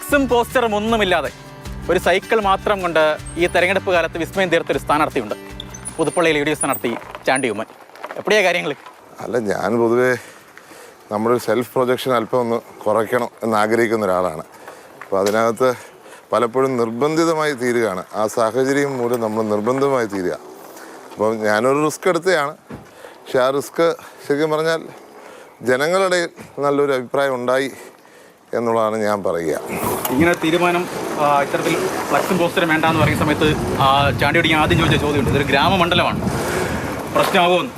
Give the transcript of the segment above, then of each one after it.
ഫ്ലക്സും പോസ്റ്ററും ഒന്നുമില്ലാതെ ഒരു സൈക്കിൾ മാത്രം കൊണ്ട് ഈ തെരഞ്ഞെടുപ്പ് കാലത്ത് വിസ്മയം തീർത്തൊരു സ്ഥാനാർത്ഥിയുണ്ട്. പുതുപ്പള്ളിയിൽ യു ഡി എഫ് സ്ഥാനാർത്ഥി ചാണ്ടി ഉമ്മൻ. എപ്പോഴാ കാര്യങ്ങൾ? അല്ല, ഞാൻ പൊതുവേ നമ്മുടെ സെൽഫ് പ്രൊജക്ഷൻ അല്പം ഒന്ന് കുറയ്ക്കണം എന്നാഗ്രഹിക്കുന്ന ഒരാളാണ്. അപ്പോൾ അതിനകത്ത് പലപ്പോഴും നിർബന്ധിതമായി തീരുകയാണ്. ആ സാഹചര്യം മൂലം നമ്മൾ നിർബന്ധമായി തീരുക. അപ്പം ഞാനൊരു റിസ്ക് എടുത്തതാണ്. പക്ഷെ ആ റിസ്ക് ശരിക്കും പറഞ്ഞാൽ ജനങ്ങളുടെ നല്ലൊരു അഭിപ്രായം ഉണ്ടായി എന്നുള്ളതാണ് ഞാൻ പറയുക. ഇങ്ങനെ തീരുമാനം ഇത്തരത്തിൽ ഫ്ലക്സും പോസ്റ്ററും വേണ്ടാന്ന് പറയുന്ന സമയത്ത് ചാണ്ടിയോട് ഞാൻ ആദ്യം ചോദിച്ച ചോദ്യമുണ്ട്, ഇതൊരു ഗ്രാമമണ്ഡലമാണ്, പ്രശ്നമാകുമെന്ന്.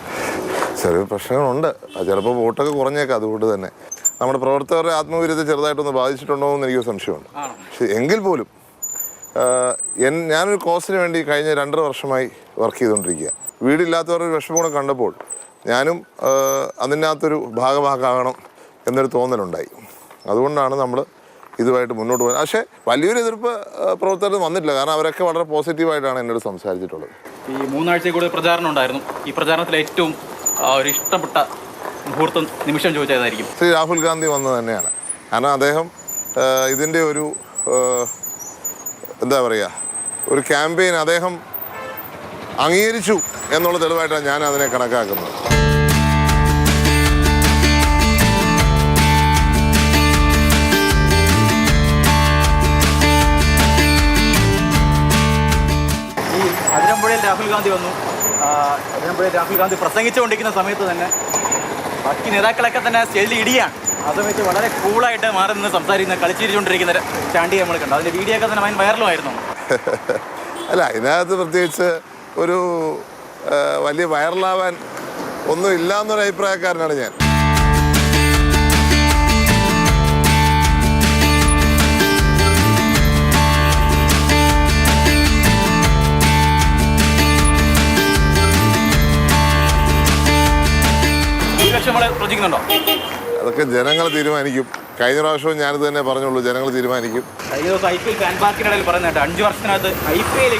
ചെറിയ പ്രശ്നങ്ങളുണ്ട്. ചിലപ്പോൾ വോട്ടൊക്കെ കുറഞ്ഞേക്കാം. അതുകൊണ്ട് തന്നെ നമ്മുടെ പ്രവർത്തകരുടെ ആത്മവീര്യത്തെ ചെറുതായിട്ടൊന്ന് ബാധിച്ചിട്ടുണ്ടോ എന്ന് എനിക്ക് സംശയമുണ്ട്. പക്ഷെ എങ്കിൽ പോലും ഞാനൊരു കോസിന് വേണ്ടി കഴിഞ്ഞ 2.5 വർഷമായി വർക്ക് ചെയ്തുകൊണ്ടിരിക്കുക. വീടില്ലാത്തവരുടെ വിഷമം കൂടെ കണ്ടപ്പോൾ ഞാനും അതിനകത്തൊരു ഭാഗമാകാകണം എന്നൊരു തോന്നലുണ്ടായി. അതുകൊണ്ടാണ് നമ്മൾ ഇതുമായിട്ട് മുന്നോട്ട് പോകുന്നത്. പക്ഷേ വലിയൊരു എതിർപ്പ് പ്രവർത്തകർ വന്നിട്ടില്ല. കാരണം അവരൊക്കെ വളരെ പോസിറ്റീവായിട്ടാണ് എന്നോട് സംസാരിച്ചിട്ടുള്ളത്. ഈ 3 ആഴ്ചയിൽ കൂടെ പ്രചാരണം ഉണ്ടായിരുന്നു. ഈ പ്രചാരണത്തിൽ ഏറ്റവും ഒരു ഇഷ്ടപ്പെട്ട മുഹൂർത്തം നിമിഷം ചോദിച്ചതായിരിക്കും? ശ്രീ രാഹുൽ ഗാന്ധി വന്നത് തന്നെയാണ്. കാരണം അദ്ദേഹം ഇതിൻ്റെ ഒരു എന്താ പറയുക, ഒരു ക്യാമ്പയിൻ അദ്ദേഹം അംഗീകരിച്ചു എന്നുള്ള തെളിവായിട്ടാണ് ഞാൻ അതിനെ കണക്കാക്കുന്നത്. അതിരമ്പുഴയിൽ രാഹുൽ ഗാന്ധി വന്നു. അതിരമ്പുഴയിൽ രാഹുൽ ഗാന്ധി പ്രസംഗിച്ചുകൊണ്ടിരിക്കുന്ന സമയത്ത് തന്നെ ബാക്കി നേതാക്കളൊക്കെ തന്നെ സ്റ്റേജിൽ ഇടിയാണ്. ആ സമയത്ത് വളരെ കൂളായിട്ട് മാറി നിന്ന് സംസാരിക്കുന്ന കളിച്ചിരിച്ചുകൊണ്ടിരിക്കുന്ന ചാണ്ടി നമ്മൾ കണ്ടു. അതിൻ്റെ വീഡിയോ ഒക്കെ തന്നെ വൈറലുമായിരുന്നു. അല്ല, ഇതിനകത്ത് പ്രത്യേകിച്ച് ഒരു വലിയ വൈറലാവാൻ ഒന്നും ഇല്ല എന്നൊരു അഭിപ്രായക്കാരനാണ് ഞാൻ. അതൊക്കെ ജനങ്ങൾ തീരുമാനിക്കും. കഴിഞ്ഞ പ്രാവശ്യവും ഞാനിത് തന്നെ പറഞ്ഞുള്ളൂ, ജനങ്ങൾ തീരുമാനിക്കും. കഴിഞ്ഞ ദിവസം IPL ഫാൻ പാർക്കിനിടയിൽ പറയുന്നുണ്ട് 5 വർഷത്തിനകത്ത് IPL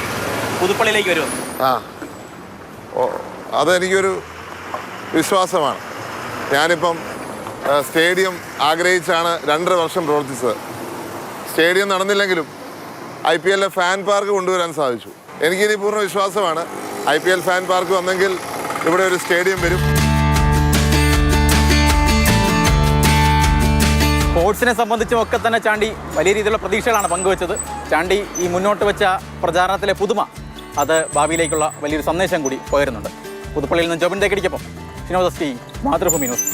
പുതുപ്പള്ളിയിലേക്ക് വരും. അതെനിക്കൊരു വിശ്വാസമാണ്. ഞാനിപ്പം സ്റ്റേഡിയം ആഗ്രഹിച്ചാണ് 2.5 വർഷം പ്രവർത്തിച്ചത്. സ്റ്റേഡിയം നടന്നില്ലെങ്കിലും IPL ഫാൻ പാർക്ക് കൊണ്ടുവരാൻ സാധിച്ചു. എനിക്കിനി പൂർണ്ണ വിശ്വാസമാണ്. IPL ഫാൻ പാർക്ക് വന്നെങ്കിൽ ഇവിടെ ഒരു സ്റ്റേഡിയം വരും. സ്പോർട്സിനെ സംബന്ധിച്ചും ഒക്കെ തന്നെ ചാണ്ടി വലിയ രീതിയിലുള്ള പ്രതീക്ഷകളാണ് പങ്കുവച്ചത്. ചാണ്ടി ഈ മുന്നോട്ട് വെച്ച പ്രചാരണത്തിലെ പുതുമ അത് ഭാവിയിലേക്കുള്ള വലിയൊരു സന്ദേശം കൂടി പകരുന്നുണ്ട്. പുതുപ്പള്ളിയിൽ നിന്ന് ജോബിൻ തേക്കടിക്കൊപ്പം ഷിനോദ്, മാതൃഭൂമി ന്യൂസ്.